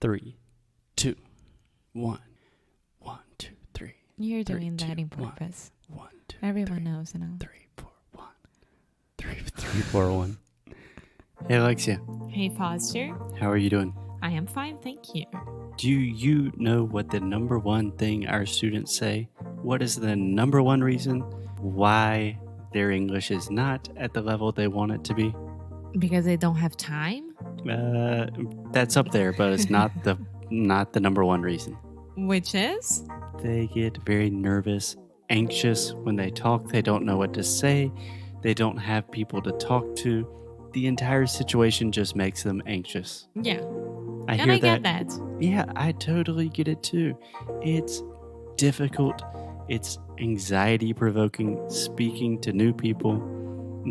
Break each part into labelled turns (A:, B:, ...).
A: 3, 2, 1. 1, 2, 3.
B: You're
A: 3,
B: doing that
A: 2,
B: in purpose.
A: 1, 2,
B: Everyone
A: 3,
B: knows now.
A: 3, 4, 1. 3, 4, 1. Hey, Alexia.
B: Hey, Foster.
A: How are you doing?
B: I am fine, thank you.
A: Do you know what the number one thing our students say? What is the number one reason why their English is not at the level they want it to be?
B: Because they don't have time?
A: That's up there, but it's not the number one reason.
B: Which is?
A: They get very nervous, anxious when they talk. They don't know what to say. They don't have people to talk to. The entire situation just makes them anxious.
B: Yeah.
A: I
B: get that.
A: Yeah, I totally get it too. It's difficult. It's anxiety-provoking speaking to new people.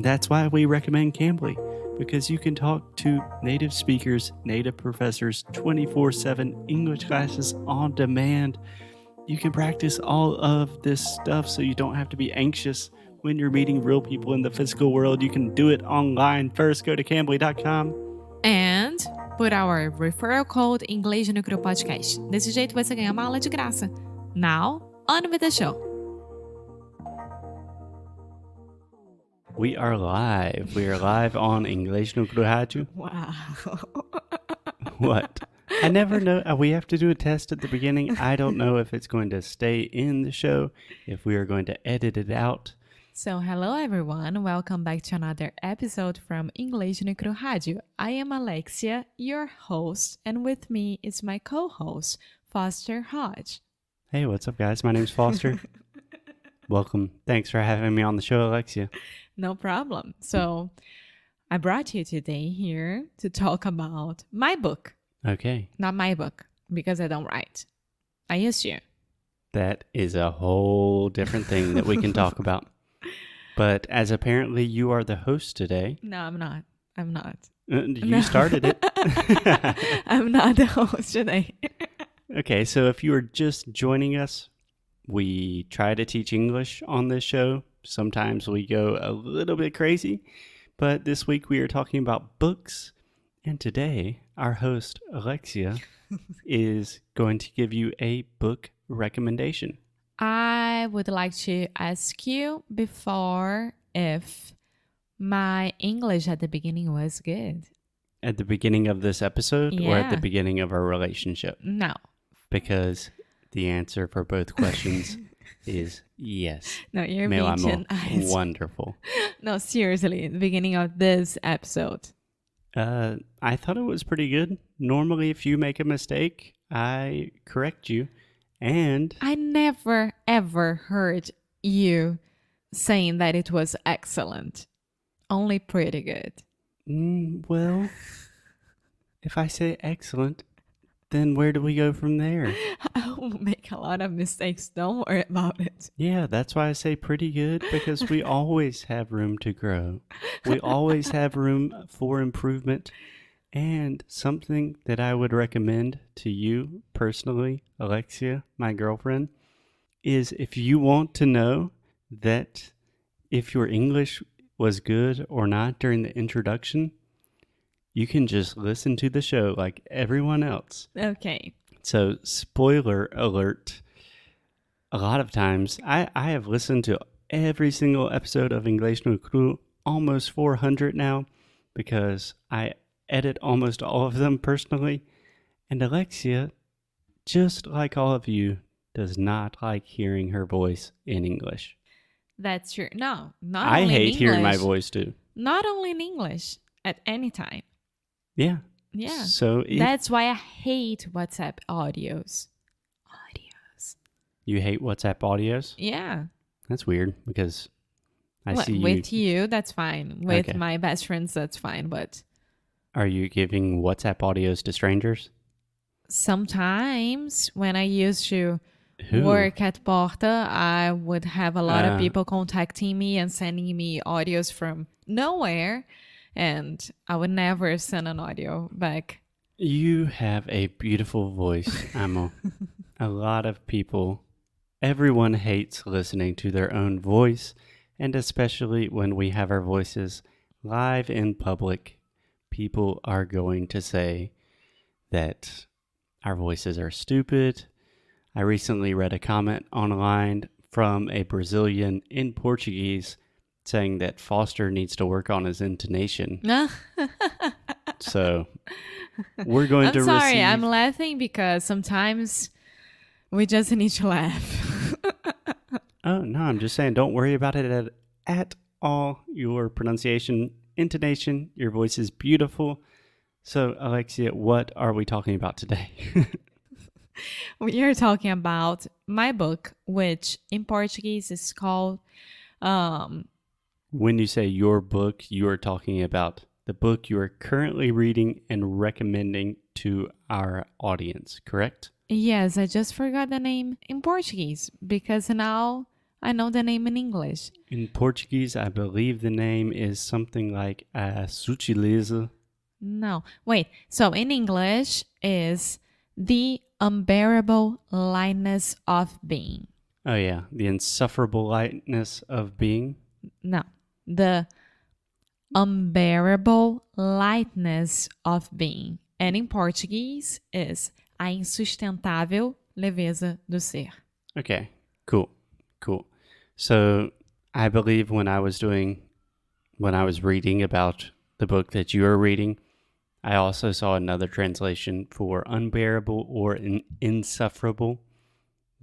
A: That's why we recommend Cambly, because you can talk to native speakers, native professors, 24/7 English classes on demand. You can practice all of this stuff so you don't have to be anxious when you're meeting real people in the physical world. You can do it online. First, go to Cambly.com.
B: And put our referral code Inglês no Cru Podcast. Desse jeito você ganha uma aula de graça. Now, on with the show.
A: We are live. We are live on Inglês no Cru Rádio.
B: Wow.
A: What? I never know. We have to do a test at the beginning. I don't know if it's going to stay in the show, if we are going to edit it out.
B: So, hello everyone. Welcome back to another episode from Inglês no Cru Rádio. I am Alexia, your host, and with me is my co-host, Foster Hodge.
A: Hey, what's up, guys? My name's Foster. Welcome. Thanks for having me on the show, Alexia.
B: No problem. So, I brought you today here to talk about my book.
A: Okay.
B: Not my book, because I don't write. I used to.
A: That is a whole different thing that we can talk about. But as apparently you are the host today.
B: No, I'm not.
A: You started it.
B: I'm not the host today.
A: Okay, so if you are just joining us, we try to teach English on this show. Sometimes we go a little bit crazy, but this week we are talking about books. And today, our host, Alexia, is going to give you a book recommendation.
B: I would like to ask you before if my English at the beginning was good.
A: At the beginning of this episode or at the
B: Yeah.
A: beginning of our relationship?
B: No.
A: Because the answer for both questions is yes.
B: No, you're
A: Meu
B: being
A: amor, wonderful.
B: No, seriously, the beginning of this episode.
A: I thought it was pretty good. Normally, if you make a mistake, I correct you. And
B: I never, ever heard you saying that it was excellent. Only pretty good.
A: well, if I say excellent, then where do we go from there?
B: I will make a lot of mistakes. Don't worry about it.
A: Yeah, that's why I say pretty good, because we always have room to grow. We always have room for improvement. And something that I would recommend to you personally, Alexia, my girlfriend, is if you want to know that if your English was good or not during the introduction, you can just listen to the show like everyone else.
B: Okay.
A: So, spoiler alert, a lot of times I have listened to every single episode of Inglês no Cru, almost 400 now, because I edit almost all of them personally. And Alexia, just like all of you, does not like hearing her voice in English.
B: That's true. No, not
A: I
B: only in
A: hate hearing my
B: English.
A: voice too.
B: Not only in English, at any time.
A: Yeah.
B: Yeah.
A: So
B: That's why I hate WhatsApp audios.
A: you hate WhatsApp audios?
B: Yeah.
A: That's weird because I see you.
B: With you, that's fine. With
A: Okay.
B: my best friends, that's fine. But
A: Are you giving WhatsApp audios to strangers?
B: sometimes when I used to
A: Who?
B: work at Porta, I would have a lot of
A: Ah.
B: people contacting me and sending me audios from nowhere. And I would never send an audio back.
A: You have a beautiful voice, Amo. A lot of people, everyone hates listening to their own voice, and especially when we have our voices live in public, people are going to say that our voices are stupid. I recently read a comment online from a Brazilian in Portuguese saying that Foster needs to work on his intonation. So we're going
B: I'm
A: to
B: sorry,
A: receive...
B: I'm laughing because sometimes we just need to laugh.
A: Oh, no, I'm just saying don't worry about it at all. Your pronunciation, intonation, your voice is beautiful. So, Alexia, what are we talking about today?
B: We are talking about my book, which in Portuguese is called
A: When you say your book, you are talking about the book you are currently reading and recommending to our audience, correct?
B: Yes, I just forgot the name in Portuguese because now I know the name in English.
A: In Portuguese, I believe the name is something like a sutileza.
B: No, wait. So in English is The Unbearable Lightness of Being.
A: Oh, yeah, the insufferable lightness of being.
B: No, The Unbearable Lightness of Being. And in Portuguese is A Insustentável Leveza do Ser.
A: Okay, cool. So I believe when I was reading about the book that you are reading, I also saw another translation for unbearable or insufferable.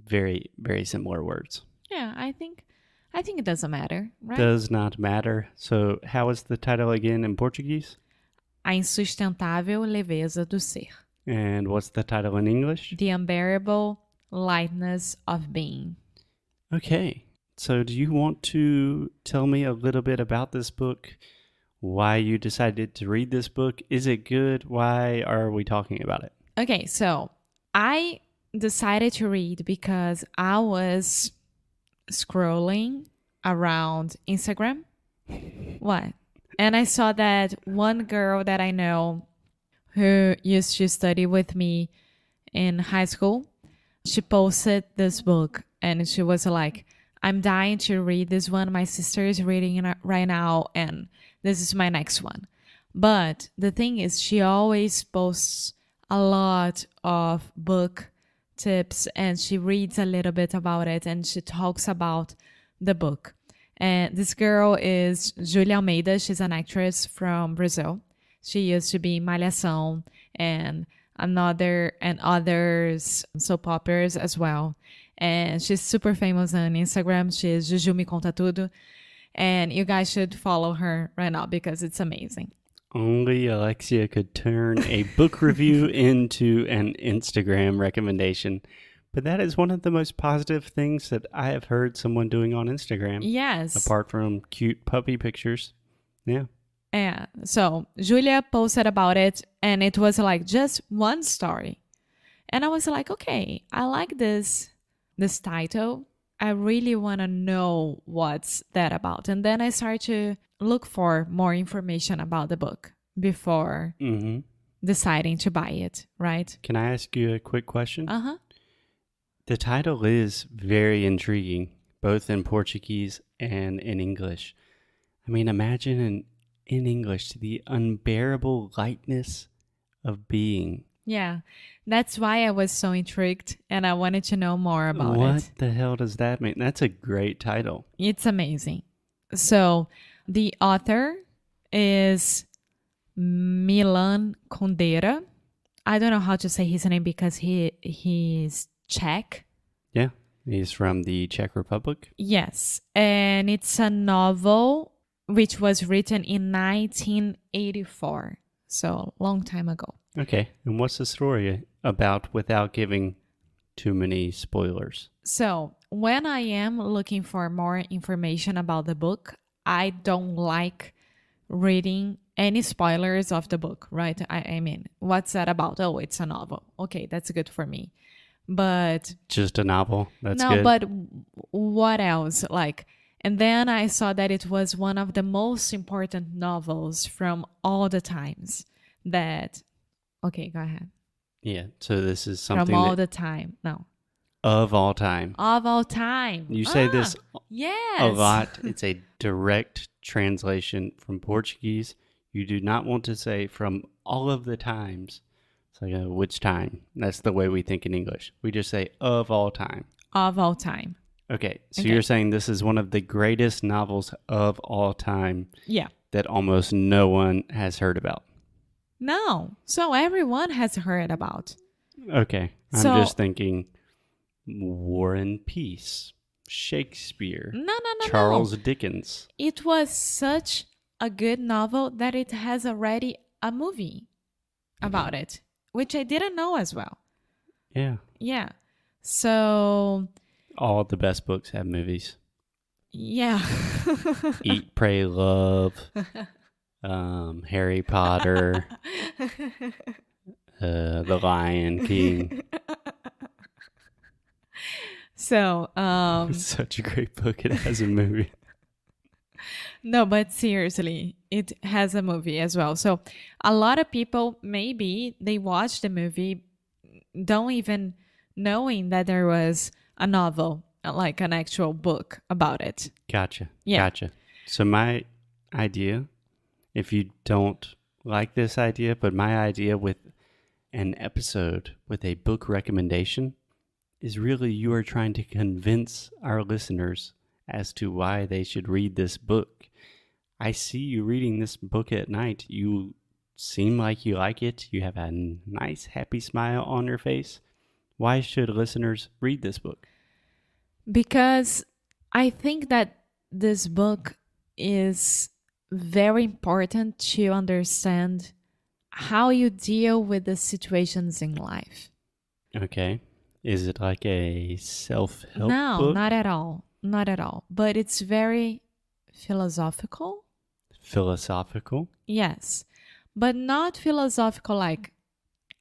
A: Very, very similar words.
B: Yeah, I think it doesn't matter, right?
A: Does not matter. So how is the title again in Portuguese?
B: A Insustentável Leveza do Ser.
A: And what's the title in English?
B: The Unbearable Lightness of Being.
A: Okay. So do you want to tell me a little bit about this book? Why you decided to read this book? Is it good? Why are we talking about it?
B: Okay, so I decided to read because I was scrolling around Instagram. What? And I saw that one girl that I know who used to study with me in high school, she posted this book and she was like, I'm dying to read this one. My sister is reading it right now and this is my next one. But the thing is, she always posts a lot of book tips and she reads a little bit about it and she talks about the book. And this girl is Julia Almeida. She's an actress from Brazil. She used to be in Malhação and others soap operas as well. And she's super famous on Instagram. She's Juju Me Conta Tudo. And you guys should follow her right now because it's amazing.
A: Only Alexia could turn a book review into an Instagram recommendation. But that is one of the most positive things that I have heard someone doing on Instagram.
B: Yes.
A: Apart from cute puppy pictures. Yeah.
B: Yeah. So Julia posted about it and it was like just one story. And I was like, okay, I like this title. I really want to know what's that about. And then I started to look for more information about the book before deciding to buy it, right?
A: Can I ask you a quick question?
B: Uh-huh.
A: The title is very intriguing, both in Portuguese and in English. I mean, imagine in English, the unbearable lightness of being.
B: Yeah, that's why I was so intrigued and I wanted to know more about it.
A: What the hell does that mean? That's a great title.
B: It's amazing. So the author is Milan Kundera. I don't know how to say his name because he's Czech.
A: Yeah, he's from the Czech Republic.
B: Yes, and it's a novel which was written in 1984, so a long time ago.
A: Okay, and what's the story about without giving too many spoilers?
B: So when I am looking for more information about the book, I don't like reading any spoilers of the book, right? I mean, what's that about? Oh, it's a novel. Okay, that's good for me. But
A: just a novel. That's
B: no,
A: good.
B: but what else? Like, and then I saw that it was one of the most important novels from all the times that. Okay, go ahead.
A: Yeah, so this is something
B: from all the time. No.
A: Of all time.
B: Of all time.
A: You say this
B: yes.
A: a lot. It's a direct translation from Portuguese. You do not want to say from all of the times. It's like which time? That's the way we think in English. We just say of all time.
B: Of all time.
A: Okay, so
B: Okay.
A: you're saying this is one of the greatest novels of all time
B: Yeah.
A: that almost no one has heard about.
B: No. So everyone has heard about.
A: Okay, I'm
B: So
A: just thinking War and Peace, Shakespeare,
B: no.
A: Charles Dickens.
B: It was such a good novel that it has already a movie about it, which I didn't know as well.
A: Yeah,
B: Yeah. So,
A: all the best books have movies.
B: yeah.
A: Eat, Pray, Love, Harry Potter, The Lion King.
B: So,
A: It's such a great book. It has a movie.
B: no, but seriously, it has a movie as well. So, a lot of people, maybe they watched the movie, don't even knowing that there was a novel, like an actual book about it.
A: Gotcha.
B: Yeah.
A: Gotcha. So my idea, if you don't like this idea, but my idea with an episode with a book recommendation is really you are trying to convince our listeners as to why they should read this book. I see you reading this book at night. You seem like you like it. You have a nice, happy smile on your face. Why should listeners read this book?
B: Because I think that this book is very important to understand how you deal with the situations in life.
A: Okay. Is it like a self-help
B: No,
A: book?
B: not at all. Not at all. But it's very philosophical.
A: Philosophical?
B: Yes. But not philosophical like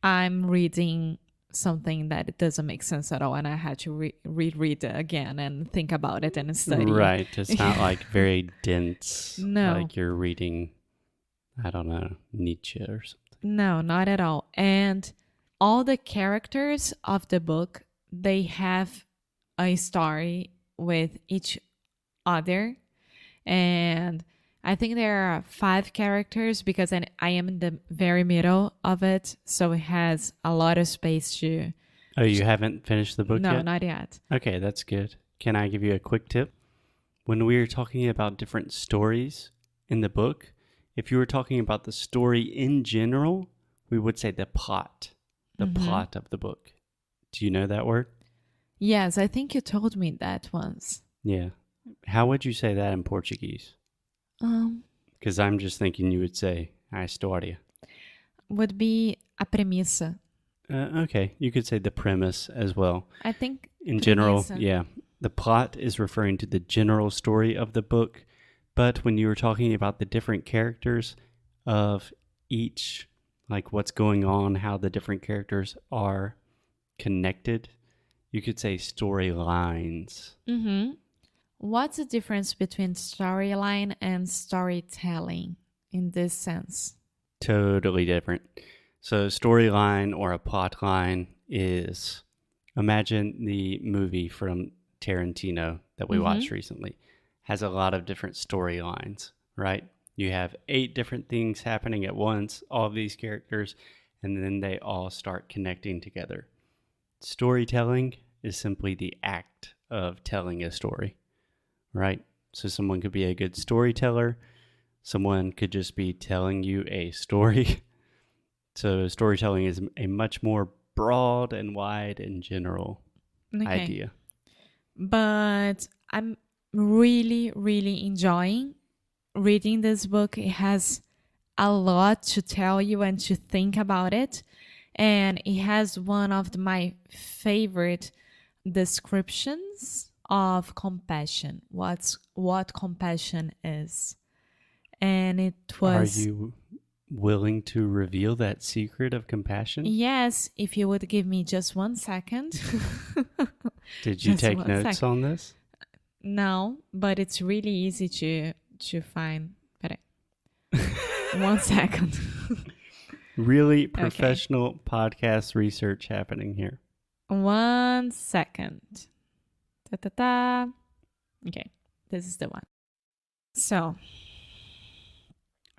B: I'm reading something that it doesn't make sense at all and I had to reread it again and think about it and study.
A: Right. It's not like very dense.
B: No.
A: Like you're reading, I don't know, Nietzsche or something.
B: No, not at all. And all the characters of the book, they have a story with each other. And I think there are 5 characters because I am in the very middle of it. So it has a lot of space to...
A: Oh, you haven't finished the book
B: No,
A: yet?
B: not yet.
A: Okay, that's good. Can I give you a quick tip? When we are talking about different stories in the book, if you were talking about the story in general, we would say the plot plot of the book. Do you know that word?
B: Yes, I think you told me that once.
A: Yeah. How would you say that in Portuguese? Because I'm just thinking you would say a história.
B: Would be a premissa.
A: Okay, you could say the premise as well.
B: I think
A: In general,
B: premissa.
A: yeah. The plot is referring to the general story of the book, but when you were talking about the different characters of each, like what's going on, how the different characters are connected, you could say storylines.
B: Mm-hmm. What's the difference between storyline and storytelling in this sense?
A: Totally different. So storyline or a plot line is, imagine the movie from Tarantino that we watched recently has a lot of different storylines, right? You have 8 different things happening at once, all of these characters, and then they all start connecting together. Storytelling is simply the act of telling a story, right? So someone could be a good storyteller. Someone could just be telling you a story. So storytelling is a much more broad and wide and general idea.
B: But I'm really, really enjoying reading this book. It has a lot to tell you and to think about it. And it has one of my favorite descriptions of compassion. What compassion is. And it was...
A: Are you willing to reveal that secret of compassion?
B: Yes, if you would give me just 1 second.
A: Did you
B: Just
A: take
B: 1
A: notes on this?
B: No, but it's really easy to find. Peraí. 1 second.
A: Really professional podcast research happening here.
B: 1 second. Ta-ta-ta. Okay, this is the one. So,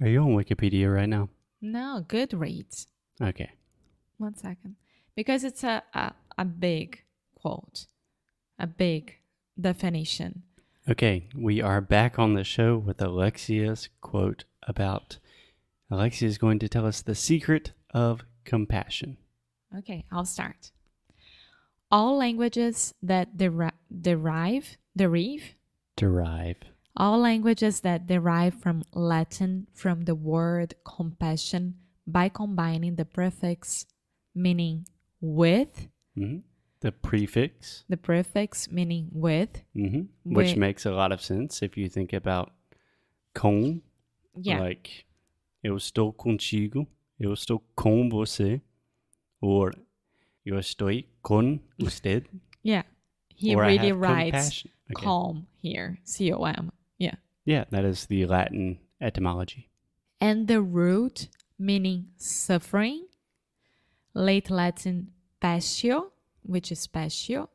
A: Are you on Wikipedia right now?
B: no, Goodreads.
A: Okay.
B: 1 second. Because it's a big quote, a big definition.
A: Okay, we are back on the show with Alexia's quote about Alexia is going to tell us the secret of compassion.
B: Okay, I'll start. All languages that derive. All languages that derive from Latin from the word compassion by combining the prefix meaning with,
A: the prefix
B: meaning with,
A: which makes a lot of sense if you think about com, like eu estou contigo, eu estou com você, or eu estou com usted.
B: Yeah, he
A: or
B: really
A: I have
B: writes
A: compassion. Okay.
B: calm here, C-O-M. Yeah.
A: Yeah, that is the Latin etymology.
B: And the root meaning suffering, late Latin passio, which is passio.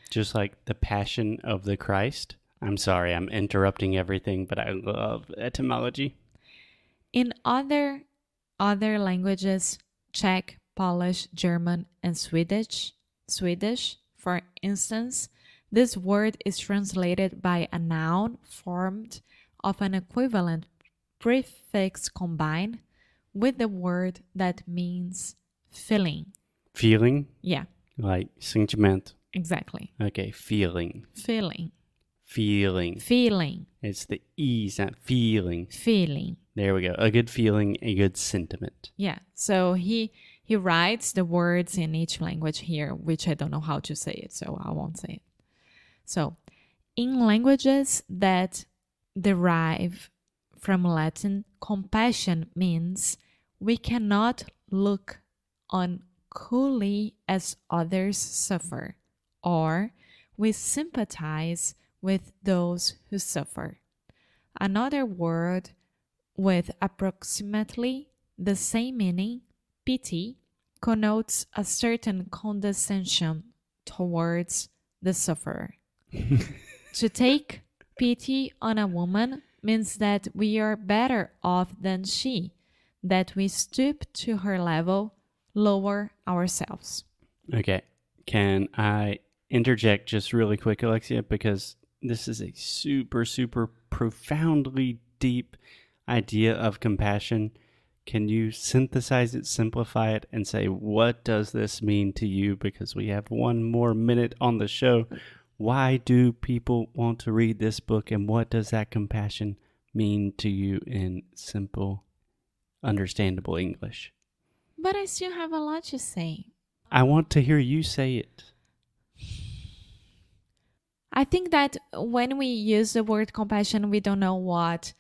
A: Just like the passion of the Christ. I'm sorry, I'm interrupting everything, but I love etymology.
B: In other languages, Czech, Polish, German, and Swedish, for instance, this word is translated by a noun formed of an equivalent prefix combined with the word that means feeling.
A: Feeling?
B: Yeah.
A: Like sentimento.
B: Exactly.
A: Okay, feeling.
B: Feeling.
A: It's the E's, not feeling.
B: Feeling.
A: There we go. A good feeling, a good sentiment.
B: Yeah. So he writes the words in each language here, which I don't know how to say it, so I won't say it. So, in languages that derive from Latin, compassion means we cannot look on coolly as others suffer, or we sympathize with those who suffer. Another word with approximately the same meaning, pity, connotes a certain condescension towards the sufferer. To take pity on a woman means that we are better off than she, that we stoop to her level, lower ourselves.
A: Okay. Can I interject just really quick, Alexia? Because this is a super, super profoundly deep idea of compassion. Can you synthesize it, simplify it, and say, what does this mean to you? Because we have one more minute on the show. Why do people want to read this book, and what does that compassion mean to you in simple, understandable English?
B: But I still have a lot to say.
A: I want to hear you say it.
B: I think that when we use the word compassion, we don't know what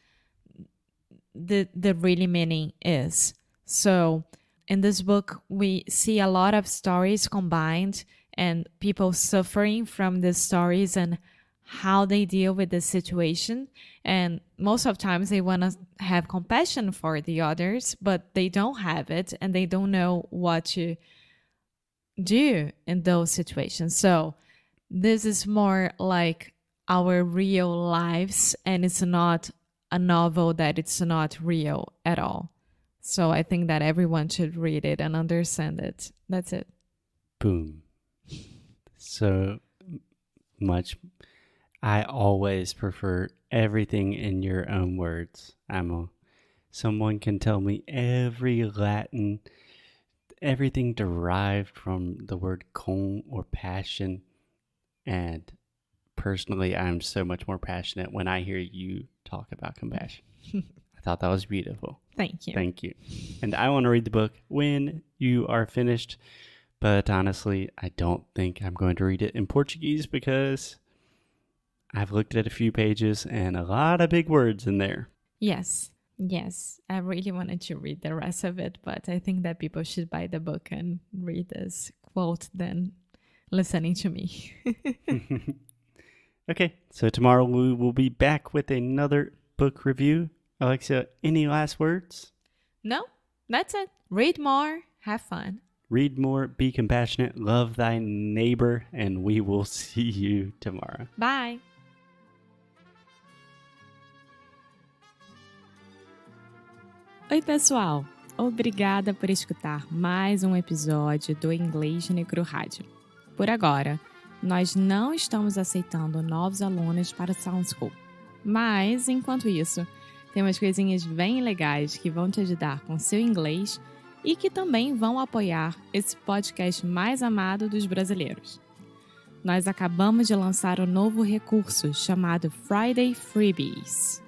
B: the really meaning is. So in this book, we see a lot of stories combined and people suffering from these stories and how they deal with the situation. And most of times they want to have compassion for the others, but they don't have it and they don't know what to do in those situations. So this is more like our real lives, and it's not a novel that it's not real at all. So I think that everyone should read it and understand it. That's it.
A: Boom. So much. I always prefer everything in your own words. Someone can tell me every Latin, everything derived from the word con or passion. And personally, I'm so much more passionate when I hear you talk about compassion. I thought that was beautiful.
B: Thank you.
A: Thank you. And I want to read the book when you are finished. But honestly, I don't think I'm going to read it in Portuguese because I've looked at a few pages and a lot of big words in there.
B: Yes. I really wanted to read the rest of it, but I think that people should buy the book and read this quote than listening to me.
A: Okay, so tomorrow we will be back with another book review. Alexia, any last words?
B: No, that's it. Read more, have fun.
A: Read more, be compassionate, love thy neighbor, and we will see you tomorrow.
B: Bye. Oi, pessoal! obrigada por escutar mais um episódio do Inglês no Cru Rádio. Por agora, nós não estamos aceitando novos alunos para o Sound School. Mas, enquanto isso, tem umas coisinhas bem legais que vão te ajudar com seu inglês e que também vão apoiar esse podcast mais amado dos brasileiros. Nós acabamos de lançar um novo recurso chamado Friday Freebies.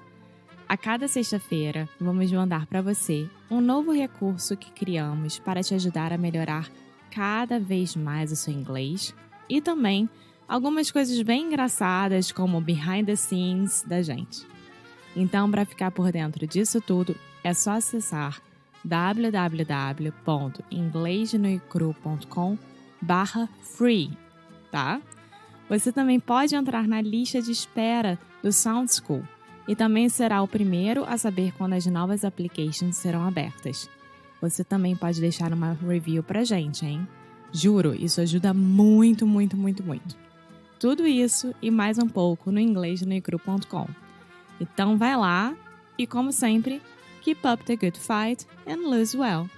B: A cada sexta-feira, vamos mandar para você um novo recurso que criamos para te ajudar a melhorar cada vez mais o seu inglês e também algumas coisas bem engraçadas como behind the scenes da gente. Então, para ficar por dentro disso tudo, é só acessar www.inglesnoicru.com/free, tá? Você também pode entrar na lista de espera do Sound School e também será o primeiro a saber quando as novas applications serão abertas. Você também pode deixar uma review pra gente, hein? Juro, isso ajuda muito, muito, muito, muito. Tudo isso e mais um pouco no inglesnoicru.com. Então vai lá e, como sempre, keep up the good fight and lose well.